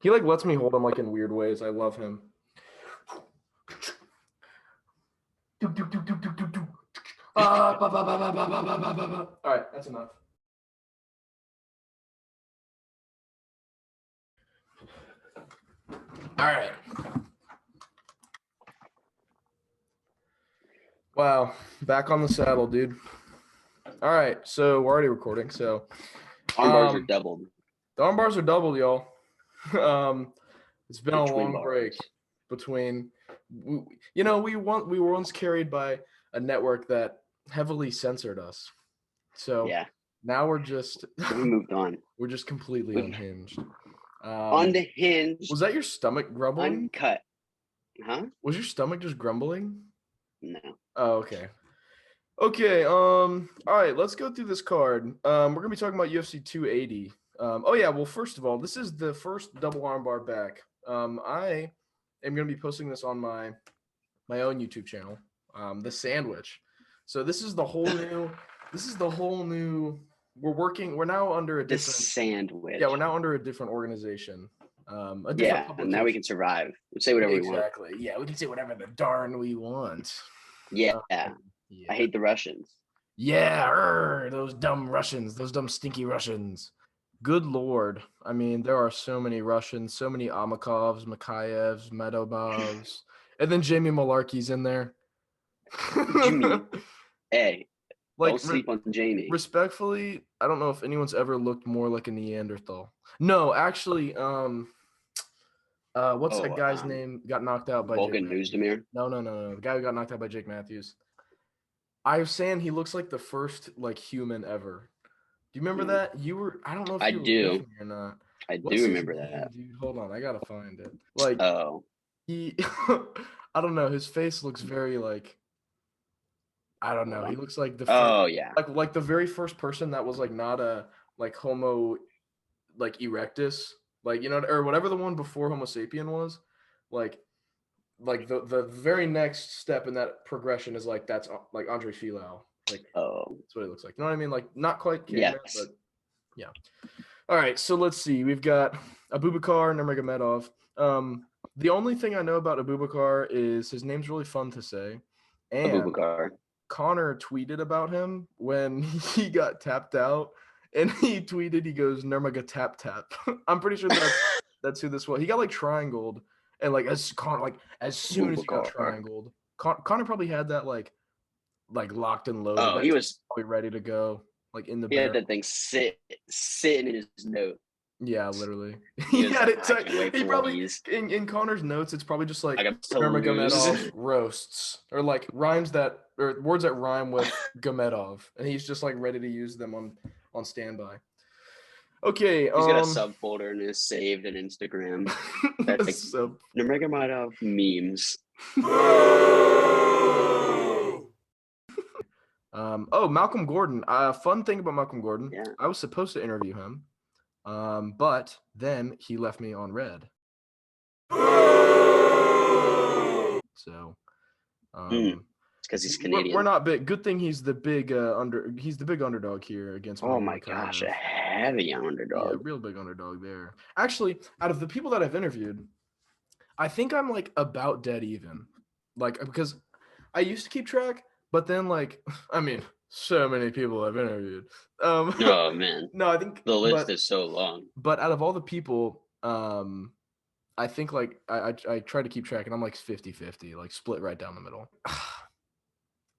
He like lets me hold him like in weird ways. I love him. All right, that's enough. All right. Wow, back on the saddle, dude. All right, so we're already recording. So Armbars are doubled. The armbars are doubled, y'all. It's been a long bars. break between. We were once carried by a network that heavily censored us. So Yeah, now we're just we moved on. we're just completely unhinged. Unhinged. Was that your stomach grumbling? Uncut. Huh? Was your stomach just grumbling? No. Oh, okay. Okay. All right. Let's go through this card. We're gonna be talking about UFC 280. Oh yeah. Well, first of all, this is the first double armbar back. I am gonna be posting this on my own YouTube channel. The Sandwich. So this is the whole new. This is the whole new. We're now under a different. The Sandwich. Yeah, we're now under a different organization. A different yeah, publication. and now we can survive. We say whatever we want. Exactly. Yeah, we can say whatever the darn we want. Yeah. I hate the Russians. Yeah, those dumb Russians, those dumb stinky Russians. Good Lord. I mean, there are so many Russians, so many Amakovs, Makayevs, Medovs, and then Jamie Malarkey's in there. Jimmy. Hey, like, don't sleep on Jamie. Respectfully, I don't know if anyone's ever looked more like a Neanderthal. No, actually, what's that guy's name? Got knocked out by Vulcan Newsdemir? No. The guy who got knocked out by Jake Matthews. I was saying he looks like the first like human ever. Do you remember that? I don't know if you were with me or not. I do remember that. Dude, hold on, I gotta find it. Like, he, I don't know. His face looks very like, I don't know. He looks like the like the very first person that was like not a like Homo, like erectus, like or whatever the one before Homo sapien was, like the very next step in that progression is like that's like Andre Filau. Like, that's what it looks like. You know what I mean? Like, not quite caveman, but yeah. All right, so let's see. We've got Abubakar Nurmagomedov. The only thing I know about Abubakar is his name's really fun to say. And Abubakar. Connor tweeted about him when he got tapped out, and he tweeted, he goes, Nurmaga tap tap. I'm pretty sure that's who this was. He got like triangled, and like as soon as he got triangled, Connor probably had that like locked and loaded. Oh, he was probably ready to go, like in the. He had that thing sitting in his note. Yeah, literally. He had it. He probably in Connor's notes. It's probably just like Nurmagomedov roasts or like rhymes that or words that rhyme with Gomedov, and he's just like ready to use them on standby. Okay, he's got a subfolder and is saved in Instagram. That's like Nurmagomedov memes. Malcolm Gordon. Fun thing about Malcolm Gordon. Yeah. I was supposed to interview him, but then he left me on red. So, it's because he's Canadian. We're not big. Good thing he's the big He's the big underdog here against. Oh my gosh, a heavy underdog. Yeah, real big underdog there. Actually, out of the people that I've interviewed, I think I'm like about dead even. Like, because I used to keep track. But then, like, I mean, so many people I've interviewed. Oh, man. No, I think the list is so long. But out of all the people, I think, like, I try to keep track, and I'm, like, 50-50, like, split right down the middle.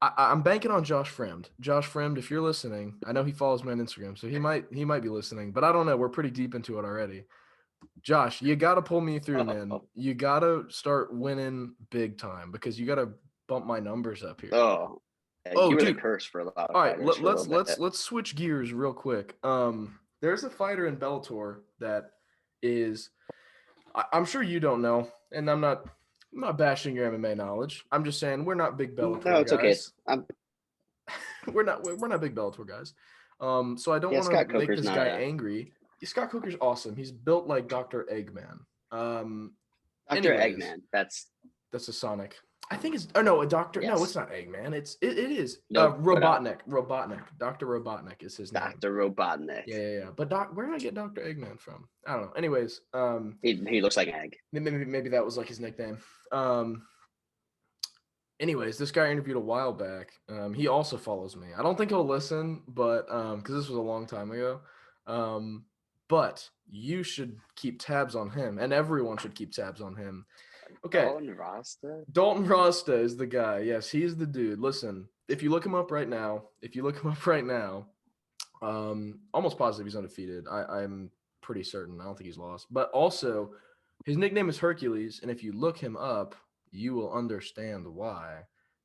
I'm banking on Josh Fremd. Josh Fremd, if you're listening, I know he follows me on Instagram, so he might be listening. But I don't know. We're pretty deep into it already. Josh, you got to pull me through, man. You got to start winning big time because you got to bump my numbers up here. You were the curse for a lot of fighters. All right, let's switch gears real quick. There's a fighter in Bellator that is, I'm sure you don't know, and I'm not bashing your MMA knowledge. I'm just saying we're not big Bellator guys. No, it's okay. We're not big Bellator guys. So I don't want to make this guy angry. Scott Coker's awesome. He's built like Dr. Eggman. Dr. Eggman. That's a Sonic. I think it's no a doctor. Yes. No, it's not Eggman. It is Robotnik. Dr. Robotnik is his name. Dr. Robotnik. Yeah. But where did I get Dr. Eggman from? I don't know. Anyways, he looks like an egg. Maybe that was like his nickname. Anyways, this guy I interviewed a while back. He also follows me. I don't think he'll listen, but because this was a long time ago. But you should keep tabs on him, and everyone should keep tabs on him. Okay. Dalton Rasta is the guy. Yes, he's the dude. Listen, if you look him up right now, almost positive he's undefeated. I'm pretty certain. I don't think he's lost. But also, his nickname is Hercules, and if you look him up, you will understand why.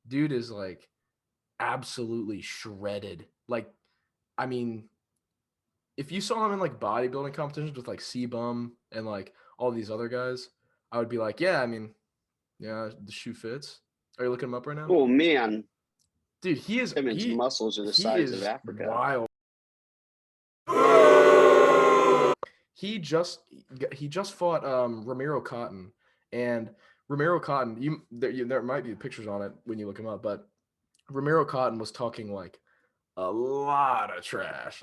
Dude is like absolutely shredded. Like, I mean, if you saw him in like bodybuilding competitions with like C-Bum and like all these other guys, I would be like, yeah, I mean, yeah, the shoe fits. Are you looking him up right now? Oh man, dude, his muscles are the size of Africa. Wild. He just fought Ramiro Cotton, and Ramiro Cotton. There might be pictures on it when you look him up, but Ramiro Cotton was talking like a lot of trash,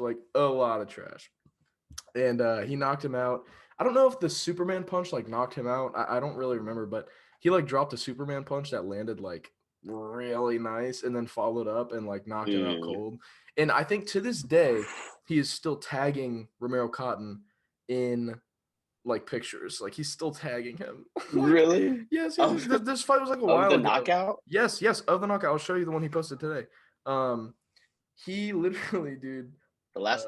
and he knocked him out. I don't know if the Superman punch like knocked him out. I don't really remember, but he like dropped a Superman punch that landed like really nice and then followed up and like knocked him out cold. And I think to this day, he is still tagging Ramiro Cotton in like pictures. Like he's still tagging him. Like, really? Yes. This fight was like a while ago. Knockout? Yes, of the knockout. I'll show you the one he posted today. He literally, dude.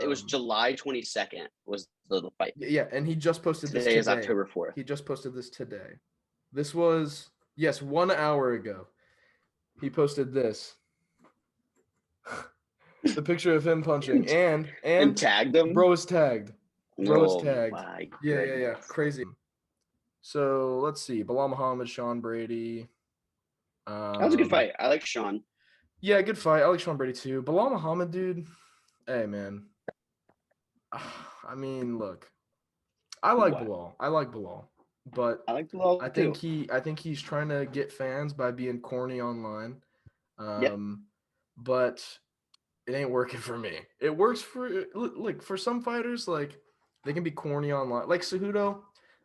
It was July 22nd was the fight. Yeah, and he just posted this today. Today is October 4th. He just posted this today. This was 1 hour ago. He posted this. The picture of him punching and tagged him. Bro is tagged. My yeah. Crazy. So let's see. Bilal Muhammad, Sean Brady. That was a good fight. I like Sean. Yeah, good fight. I like Sean Brady too. Bilal Muhammad, dude. Hey man. I mean, look. I like Bilal. But I like Bilal. I think he's trying to get fans by being corny online. But it ain't working for me. It works for some fighters, like they can be corny online. Like Cejudo,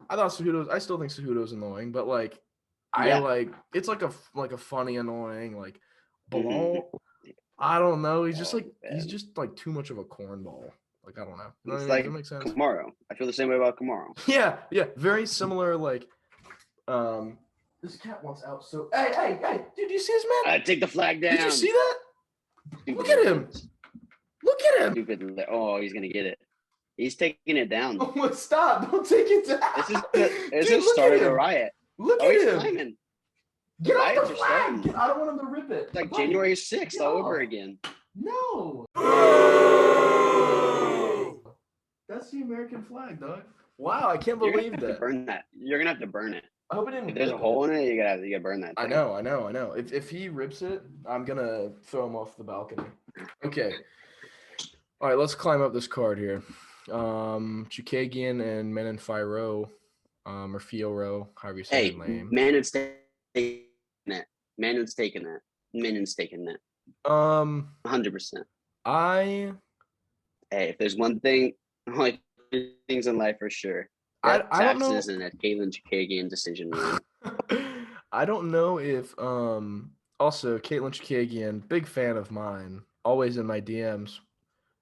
I still think Cejudo's annoying, but like it's like a funny annoying. Like Bilal, I don't know. He's just like too much of a cornball. Like I don't know. It's like does that make sense? Kamaru. I feel the same way about Kamaru. Yeah. Very similar. Like, this cat wants out. So hey, dude, do you see this man? Take the flag down. Did you see that? Look at him. Stupid. Oh, he's gonna get it. He's taking it down. Oh, stop! Don't take it down. This is started a riot. Look at him. Climbing. Get off the flag. I don't want him to rip it. It's like January 6th all over again. No. That's the American flag, dog. Wow, I can't believe that. Burn that. You're gonna have to burn it. I hope it didn't. If there's a hole in it, you gotta burn that thing. I know. If he rips it, I'm gonna throw him off the balcony. Okay. All right, let's climb up this card here. Chukagian and Menon Firo, or Fioro, however you say his name. Manon's taking it. Manon's taking it. 100%. If there's one thing, like things in life for sure. I don't know. Taxes and a Katlyn Chukagian decision win. I don't know if also Katlyn Chukagian, big fan of mine, always in my DMs,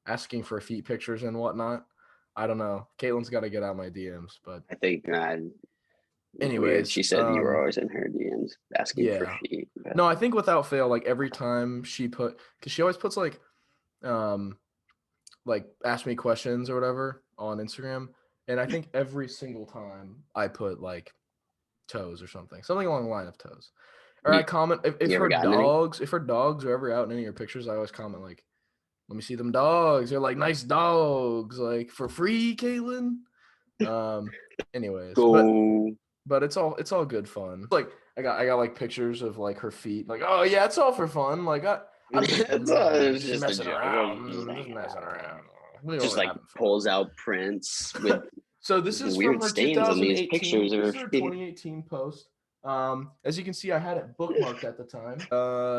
asking for feet pictures and whatnot. I don't know. Caitlin's got to get out my DMs, but I think. Anyways, she said you were always in her DMs asking for feet. But... No, I think without fail, like every time because she always puts like ask me questions or whatever on Instagram. And I think every single time I put like toes or something along the line of toes. Or I comment if her dogs are ever out in any of your pictures, I always comment like, let me see them dogs. They're like nice dogs, like for free, Caitlin. Anyways. But it's all good fun. Like I got like pictures of like her feet. Like, oh yeah, it's all for fun. Like I'm just messing around. Just like pulls out prints with so this is weird from her stains on these pictures of her feet. 2018 post. As you can see, I had it bookmarked at the time.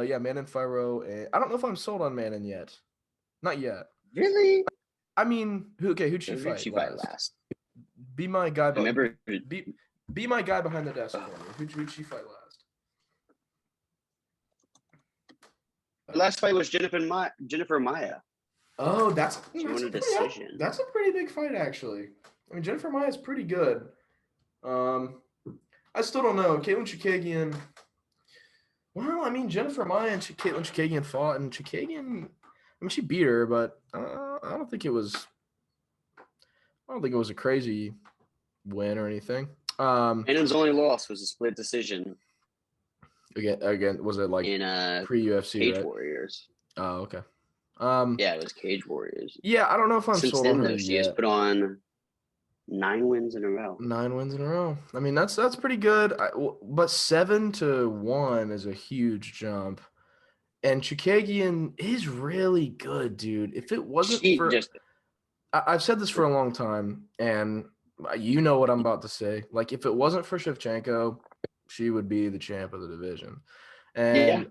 Yeah, Manon Firo. I don't know if I'm sold on Manon yet. Not yet. Really? I mean, who'd she fight last? Be my guy. Be my guy behind the desk for me. Who'd she fight last? The last fight was Jennifer Maia. Oh, that's a decision. That's a pretty big fight, actually. I mean, Jennifer Maia is pretty good. I still don't know. Caitlin Chookagian. Well, I mean, Jennifer Maia and Caitlin Chookagian fought, and Chookagian. I mean, she beat her, but I don't think it was a crazy win or anything. Manon's only loss was a split decision. Again, was it like in pre-UFC, Cage right? Warriors? Oh, okay. Yeah, it was Cage Warriors. Yeah, I don't know if I'm sold on her yet. She has put on 9 wins in a row. 9 wins in a row. I mean, that's pretty good. But 7-1 is a huge jump. And Chookagian is really good, dude. If it wasn't I've said this for a long time, and you know what I'm about to say. Like, if it wasn't for Shevchenko, she would be the champ of the division. And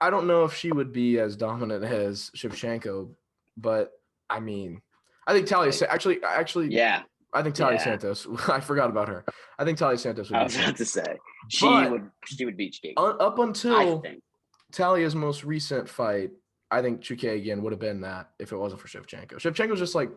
I don't know if she would be as dominant as Shevchenko, but I mean, I think Talia actually. I think Talia Santos. I forgot about her. I think Talia Santos would be. I was about to say she would beat Chookagian. Up until Talia's most recent fight, I think Chookagian would have been that if it wasn't for Shevchenko. Shevchenko's just like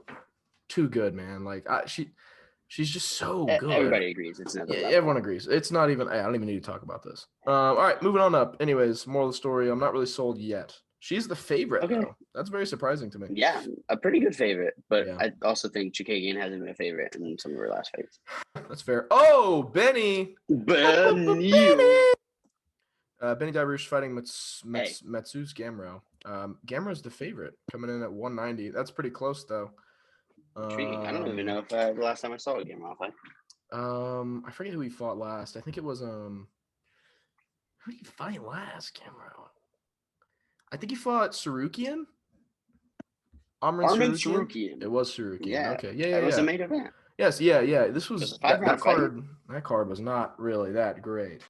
too good, man. Like she's just so good. Everybody agrees. It's never. Everyone agrees. It's not even. I don't even need to talk about this. All right, moving on up. Anyways, moral of the story. I'm not really sold yet. She's the favorite, though. That's very surprising to me. Yeah, a pretty good favorite, but I also think Chookagian hasn't been a favorite in some of her last fights. That's fair. Oh, Benny. Benny Dariush fighting Matsus Gamrot. Gamrot's the favorite, coming in at 190. That's pretty close, though. Intriguing. I don't even know if the last time I saw a Gamrot fight. I forget who he fought last. I think it was who did he fight last, Gamrot? I think he fought Sarukian. Armbar Sarukian. It was Sarukian. Yeah. Okay. Yeah. It was a main event. Yes. Yeah. This was that card. That card was not really that great.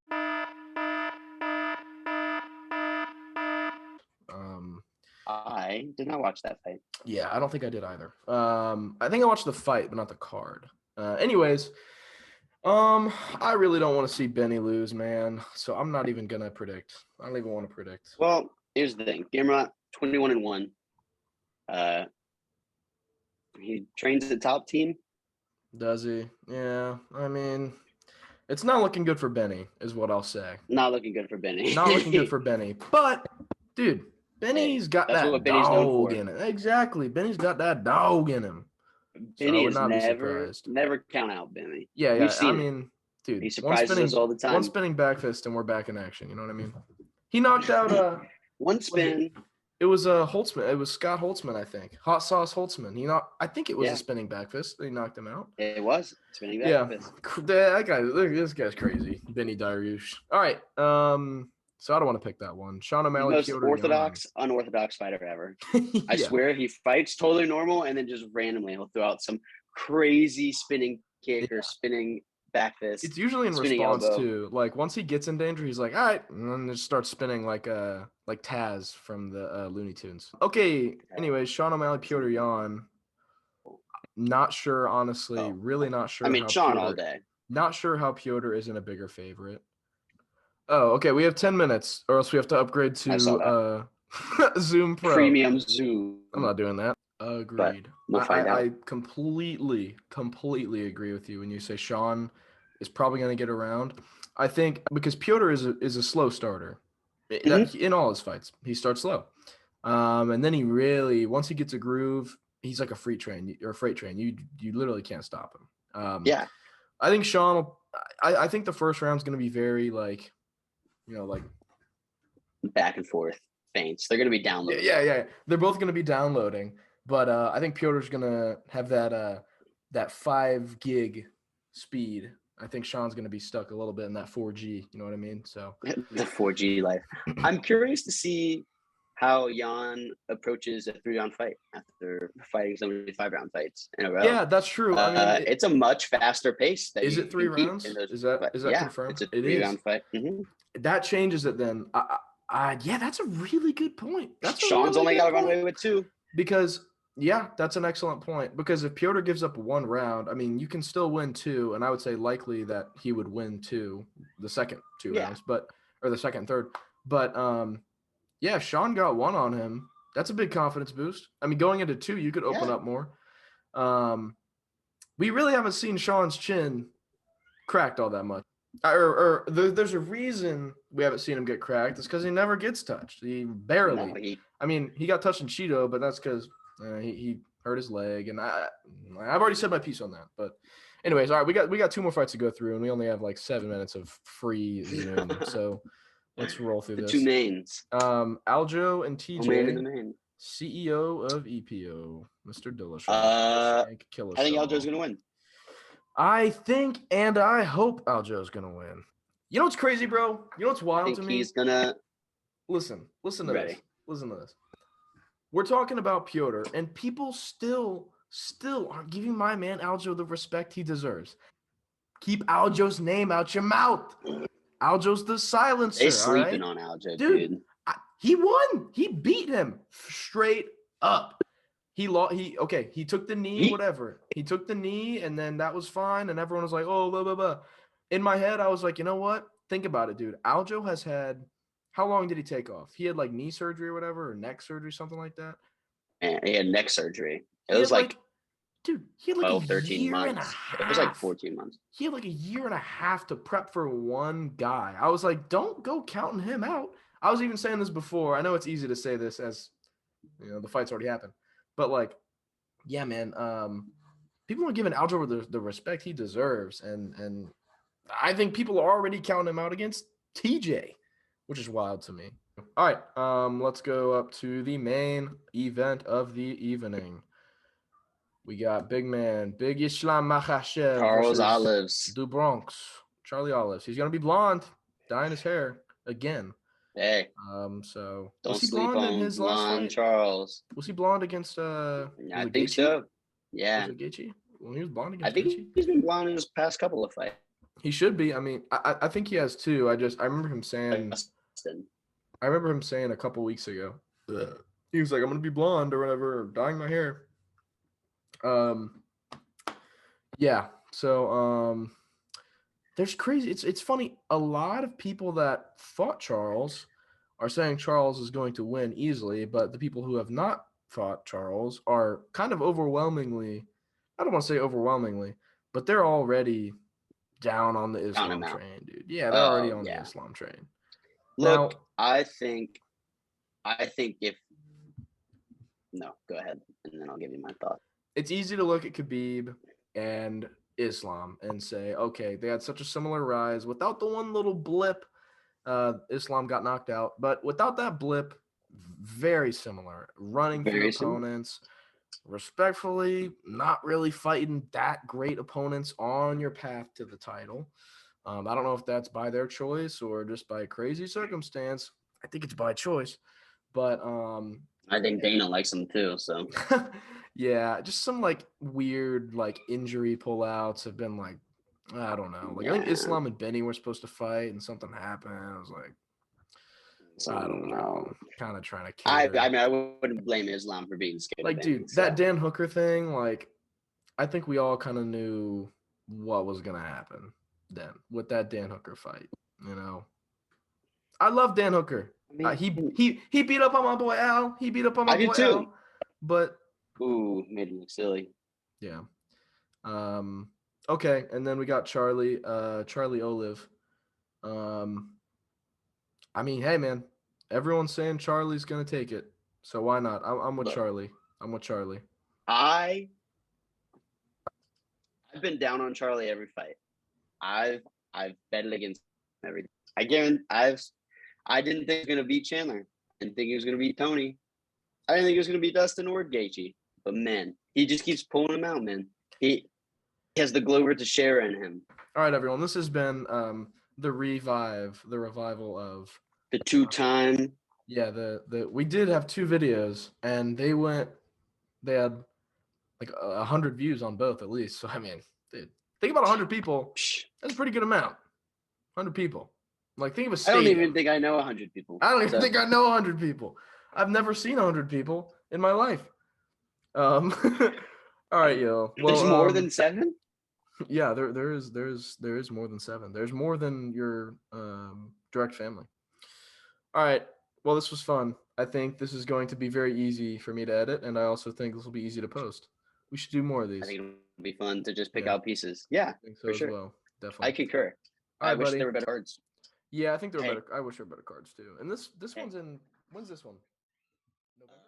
I did not watch that fight. Yeah, I don't think I did either. I think I watched the fight, but not the card. Anyways, I really don't want to see Benny lose, man. So I'm not even gonna predict. I don't even want to predict. Well, here's the thing: Gamrot 21-1. He trains the top team. Does he? Yeah. I mean, it's not looking good for Benny, is what I'll say. Not looking good for Benny. Not looking good for Benny. But, dude, Benny's got that dog in it. Exactly. Benny's got that dog in him. Benny is never count out Benny. Yeah. I mean, dude, he surprises us all the time. One spinning back fist and we're back in action. You know what I mean? He knocked out one spin. It was Holtzman. It was Scott Holtzman, I think. Hot Sauce Holtzman. I think it was a spinning back fist. He knocked him out. It was spinning back fist. This guy's crazy. Benny Dariush. All right. So I don't want to pick that one. Sean O'Malley. Most unorthodox fighter ever. I swear he fights totally normal and then just randomly he'll throw out some crazy spinning kick or spinning back fist. It's usually in response to, like, once he gets in danger, he's like, all right, and then just starts spinning like Taz from the Looney Tunes. Okay. Anyways, Sean O'Malley, Piotr Jan. Not sure, honestly. Really not sure. I mean, Sean all day. Not sure how Piotr isn't a bigger favorite. Oh, okay. We have 10 minutes, or else we have to upgrade to Zoom Pro. Premium Zoom. I'm not doing that. Agreed. We'll find out. I completely agree with you when you say Sean is probably going to get around. I think because Piotr is a slow starter. In all his fights, he starts slow. And then he really, once he gets a groove, he's like a freight train. You literally can't stop him. I think Sean I think the first round's going to be very like back and forth feints. They're going to be downloading. Yeah. They're both going to be downloading. But I think Piotr's going to have that 5 gig speed. I think Sean's going to be stuck a little bit in that 4G. You know what I mean? So the 4G life. I'm curious to see how Jan approaches a 3-round fight after fighting so many 5-round fights in a row. Yeah, that's true. I mean, it's a much faster pace. Is it 3 rounds? Is that confirmed? It's a 3-round fight. Mm-hmm. That changes it then. Yeah, that's a really good point. Sean's only got to run away with 2. Because yeah, that's an excellent point. Because if Piotr gives up 1 round, I mean, you can still win 2, and I would say likely that he would win 2, the second 2 rounds, or the second, third. But yeah, Sean got 1 on him. That's a big confidence boost. I mean, going into 2, you could open up more. We really haven't seen Sean's chin cracked all that much. There's a reason we haven't seen him get cracked. It's because he never gets touched. He barely. I mean, he got touched in Cheeto, but that's because he hurt his leg. And I've already said my piece on that. But anyways, all right, we got 2 more fights to go through, and we only have like 7 minutes of free Zoom. So let's roll through this. 2 mains. Aljo and TJ, CEO of EPO, Mr. Dillashaw. I think Aljo's gonna win. I think and I hope Aljo's gonna win. You know what's crazy, bro? You know what's wild to me? He's gonna listen to this. Listen to this. We're talking about Piotr, and people still aren't giving my man Aljo the respect he deserves. Keep Aljo's name out your mouth. Aljo's the silencer. They're sleeping on Aljo, dude. He won. He beat him straight up. He took the knee, whatever. He took the knee, and then that was fine, and everyone was like, oh, blah, blah, blah. In my head, I was like, you know what? Think about it, dude. Aljo has had – how long did he take off? He had, like, knee surgery or whatever, or neck surgery, something like that? And he had neck surgery. It was like dude, he had like 12, 13 months. It was like 14 months. He had like a year and a half to prep for one guy. I was like, don't go counting him out. I was even saying this before. I know it's easy to say this as, you know, the fight's already happened. But, like, yeah, man, people aren't giving Aljo the respect he deserves. And I think people are already counting him out against TJ, which is wild to me. All right, let's go up to the main event of the evening. We got Big Islam Makhachev. Charles Olives. Du Bronx. Charlie Olives. He's going to be blonde, dyeing his hair again. Hey. So don't sleep on his blonde Charles. Was he blonde against I think so. Yeah. Was it Gaethje? When he was blonde against Gaethje? He's been blonde in his past couple of fights. He should be. I mean, I think he has too. I remember him saying a couple weeks ago. He was like, I'm gonna be blonde or whatever, or dyeing my hair. Yeah. So there's crazy. It's funny. A lot of people that fought Charles are saying Charles is going to win easily, but the people who have not fought Charles are kind of overwhelmingly, I don't want to say overwhelmingly, but they're already down on the Islam train, dude. Yeah, they're already on the Islam train. Look, now, I think if no, go ahead, and then I'll give you my thought. It's easy to look at Khabib and Islam and say, okay, they had such a similar rise. Without the one little blip, Islam got knocked out. But without that blip, very similar. Running through opponents, respectfully, not really fighting that great opponents on your path to the title. I don't know if that's by their choice or just by crazy circumstance. I think it's by choice. But I think Dana likes them too, so yeah, just some like weird like injury pullouts have been like, I don't know. Like I think Islam and Benny were supposed to fight and something happened. I was like, I don't know. Kind of trying to kill I mean, I wouldn't blame Islam for being scared. Like, dude, that Dan Hooker thing, like, I think we all kind of knew what was gonna happen then with that Dan Hooker fight. You know, I love Dan Hooker. I mean, he beat up on my boy Al. He beat up on my boy too. Al. But made him look silly. Yeah. Okay, and then we got Charlie Olive. I mean, hey man, everyone's saying Charlie's gonna take it, so why not? I'm with Charlie. I've been down on Charlie every fight. I've betted against him every. I didn't think he was gonna beat Chandler. I didn't think he was gonna beat Tony. I didn't think he was gonna beat Dustin or Gaethje. But man, he just keeps pulling him out, man. He has the Glover Teixeira in him. All right, everyone. This has been the revival of the two-time Yeah, we did have 2 videos, and they had like 100 views on both at least. So I mean, dude, think about 100 people. That's a pretty good amount. 100 people. Like, think of a stadium. I don't even think I know 100 people. I don't even think I know 100 people. I've never seen 100 people in my life. All right, yo. Well, there's more than 7. Yeah, there is more than 7. There's more than your direct family. All right. Well, this was fun. I think this is going to be very easy for me to edit, and I also think this will be easy to post. We should do more of these. I think it'll be fun to just pick out pieces. Yeah, I think so for sure. Well, definitely. I concur. All right, I wish buddy. there were better cards. Yeah, I think there were better. I wish there were better cards too. And this one's in. When's this one? November.